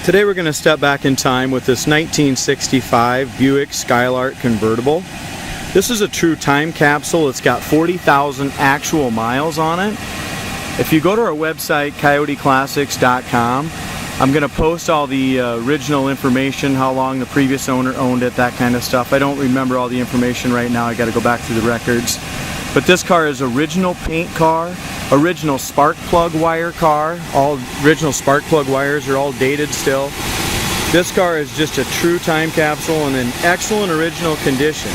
Today we're going to step back in time with this 1965 Buick Skylark Convertible. This is a true time capsule. It's got 40,000 actual miles on it. If you go to our website, coyoteclassics.com, I'm going to post all the original information, how long the previous owner owned it, that kind of stuff. I don't remember all the information right now. I got to go back through the records. But this car is original paint car, original spark plug wire car. All original spark plug wires are all dated still. This car is just a true time capsule and in excellent original condition.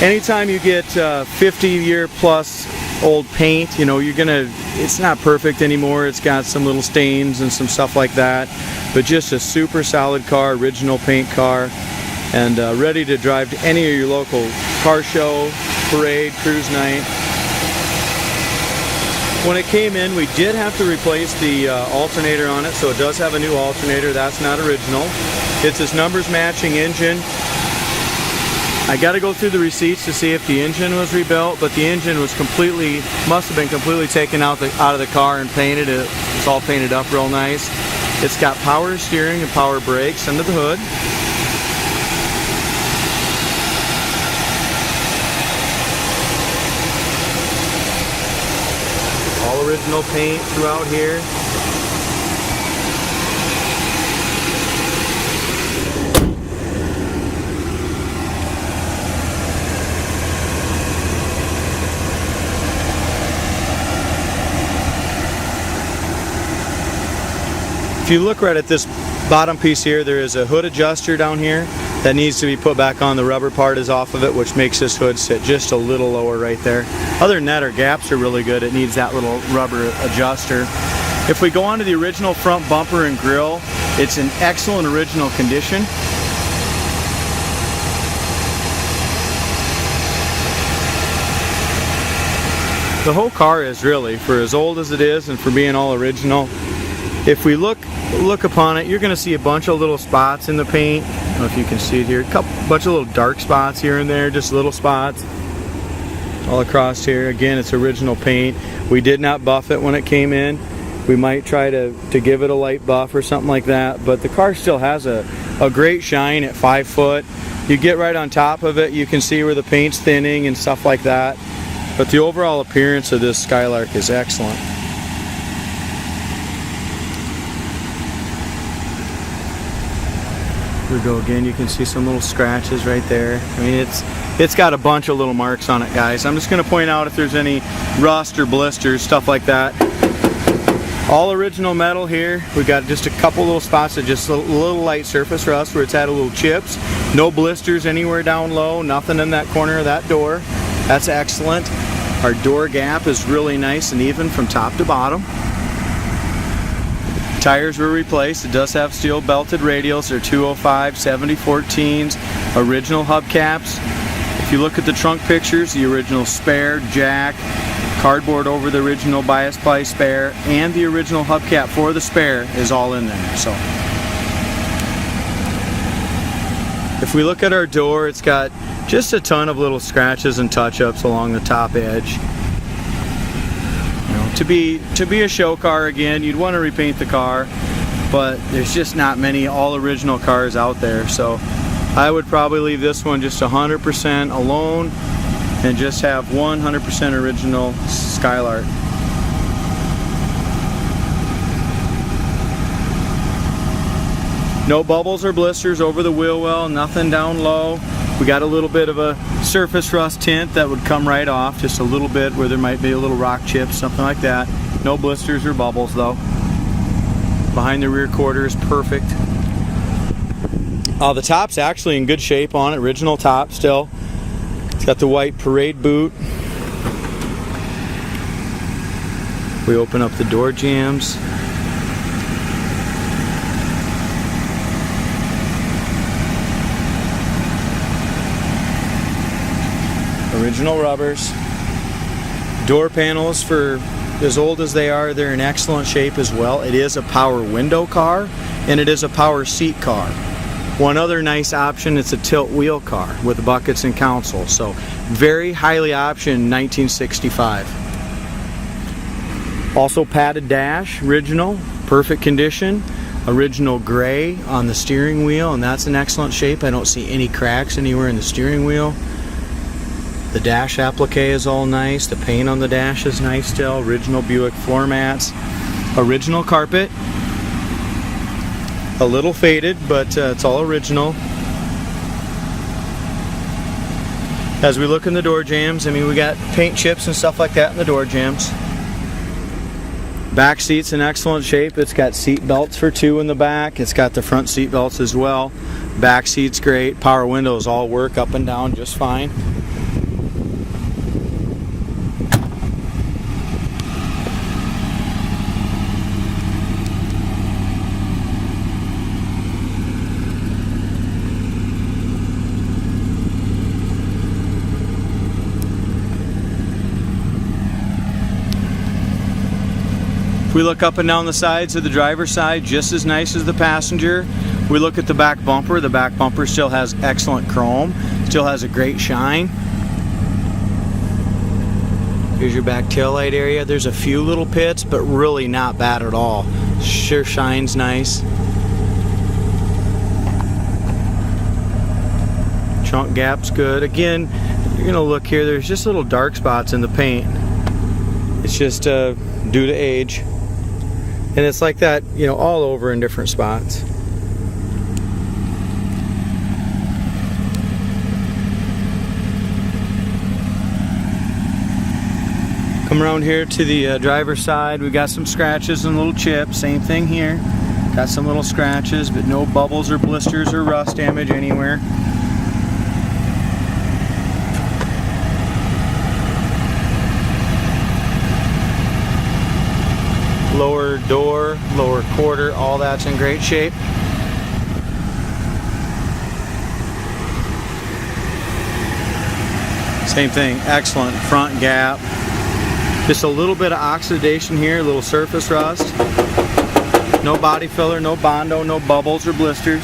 Anytime you get 50-year plus old paint, you know, it's not perfect anymore. It's got some little stains and some stuff like that, but just a super solid car, original paint car, and ready to drive to any of your local car show, parade, cruise night. When it came in, we did have to replace the alternator on it, so it does have a new alternator. That's not original. It's this numbers matching engine. I got to go through the receipts to see if the engine was rebuilt, but the engine was must have been completely taken out of the car and painted. It's all painted up real nice. It's got power steering and power brakes under the hood. All original paint throughout here. If you look right at this bottom piece here, there is a hood adjuster down here that needs to be put back on. The rubber part is off of it, which makes this hood sit just a little lower right there. Other than that, our gaps are really good. It needs that little rubber adjuster. If we go on to the original front bumper and grille, it's in excellent original condition. The whole car is really, for as old as it is and for being all original. If we look upon it, you're going to see a bunch of little spots in the paint. I don't know if you can see it here. Bunch of little dark spots here and there, just little spots all across here. Again, it's original paint. We did not buff it when it came in. We might try to give it a light buff or something like that, but the car still has a great shine at 5 foot. You get right on top of it, you can see where the paint's thinning and stuff like that. But the overall appearance of this Skylark is excellent. Here we go again. You can see some little scratches right there. I mean, it's got a bunch of little marks on it, guys. I'm just going to point out if there's any rust or blisters, stuff like that. All original metal here. We got just a couple little spots of just a little light surface rust where it's had a little chips. No blisters anywhere down low. Nothing in that corner of that door. That's excellent. Our door gap is really nice and even from top to bottom. Tires were replaced. It does have steel belted radials. They're 205 7014s, original hubcaps. If you look at the trunk pictures, the original spare, jack, cardboard over the original bias ply spare, and the original hubcap for the spare is all in there. So if we look at our door, it's got just a ton of little scratches and touch-ups along the top edge. To be a show car, again, you'd want to repaint the car, but there's just not many all original cars out there, so I would probably leave this one just 100% alone and just have 100% original Skylark. No bubbles or blisters over the wheel well, nothing down low. We got a little bit of a surface rust tint that would come right off, just a little bit where there might be a little rock chip, something like that. No blisters or bubbles though. Behind the rear quarter is perfect. The top's actually in good shape on it, original top still. It's got the white parade boot. We open up the door jambs. Original rubbers. Door panels, for as old as they are, they're in excellent shape as well. It is a power window car and it is a power seat car. One other nice option, it's a tilt wheel car with buckets and console. So very highly optioned 1965. Also padded dash, original, perfect condition. Original gray on the steering wheel, and that's in excellent shape. I don't see any cracks anywhere in the steering wheel. The dash applique is all nice. The paint on the dash is nice still. Original Buick floor mats. Original carpet. A little faded, but it's all original. As we look in the door jambs, I mean, we got paint chips and stuff like that in the door jambs. Back seat's in excellent shape. It's got seat belts for 2 in the back. It's got the front seat belts as well. Back seat's great. Power windows all work up and down just fine. We look up and down the sides of the driver's side, just as nice as the passenger. We look at the back bumper. The back bumper still has excellent chrome, still has a great shine. Here's your back taillight area. There's a few little pits, but really not bad at all. Sure shines nice. Trunk gap's good. Again, you're gonna look here, there's just little dark spots in the paint. It's just due to age. And it's like that, you know, all over in different spots. Come around here to the driver's side. We got some scratches and little chips. Same thing here. Got some little scratches, but no bubbles or blisters or rust damage anywhere. Lower door, lower quarter, all that's in great shape. Same thing, excellent front gap. Just a little bit of oxidation here, a little surface rust. No body filler, no Bondo, no bubbles or blisters.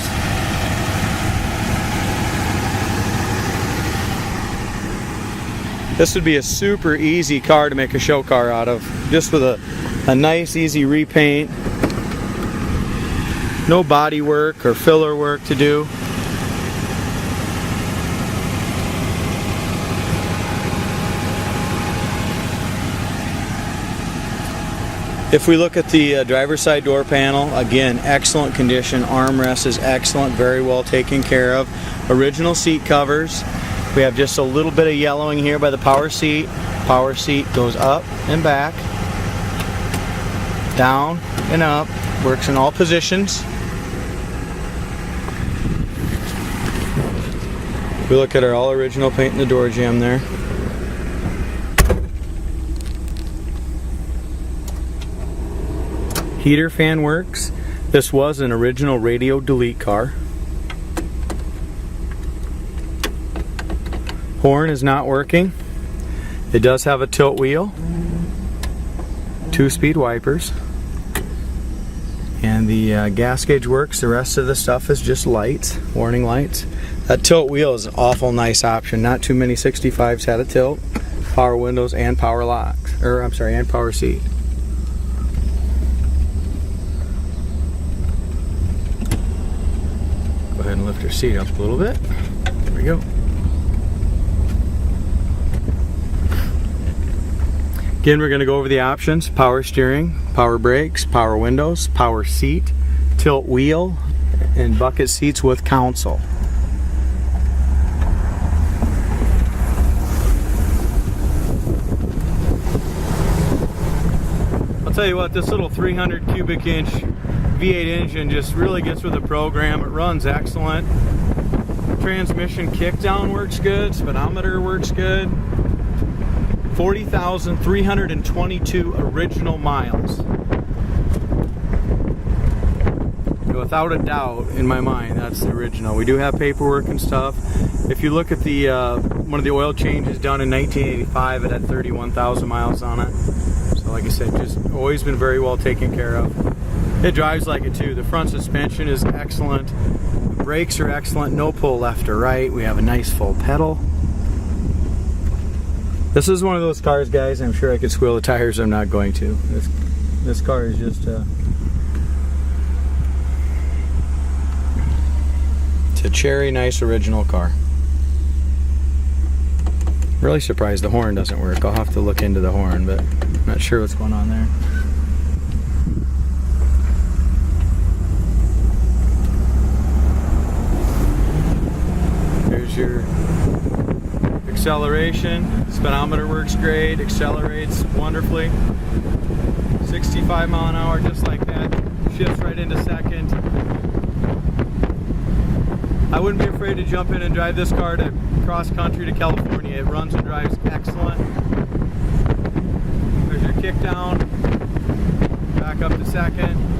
This would be a super easy car to make a show car out of, just with a nice easy repaint. No body work or filler work to do. If we look at the driver's side door panel, again, excellent condition. Armrest is excellent, very well taken care of. Original seat covers. We have just a little bit of yellowing here by the power seat. Power seat goes up and back, down and up, works in all positions. We look at our all original paint in the door jamb there. Heater fan works. This was an original radio delete car. Horn is not working. It does have a tilt wheel, 2-speed wipers, and the gas gauge works. The rest of the stuff is just lights, warning lights. That tilt wheel is an awful nice option. Not too many 65s had a tilt. Power windows and power locks, or I'm sorry, and power seat. Go ahead and lift your seat up a little bit. There we go. Again, we're going to go over the options: power steering, power brakes, power windows, power seat, tilt wheel, and bucket seats with console. I'll tell you what, this little 300 cubic inch V8 engine just really gets with the program. It runs excellent. Transmission kickdown works good. Speedometer works good. 40,322 original miles. Without a doubt, in my mind, that's the original. We do have paperwork and stuff. If you look at the one of the oil changes done in 1985, it had 31,000 miles on it. So like I said, just always been very well taken care of. It drives like it too. The front suspension is excellent. The brakes are excellent. No pull left or right. We have a nice full pedal. This is one of those cars, guys, I'm sure I could squeal the tires. I'm not going to. This car is just cherry nice original car. Really surprised the horn doesn't work. I'll have to look into the horn, but I'm not sure what's going on there. There's your acceleration. Speedometer works great, accelerates wonderfully. 65 mile an hour just like that. Shifts right into second. I wouldn't be afraid to jump in and drive this car to cross country to California. It runs and drives excellent. There's your kick down. Back up to second.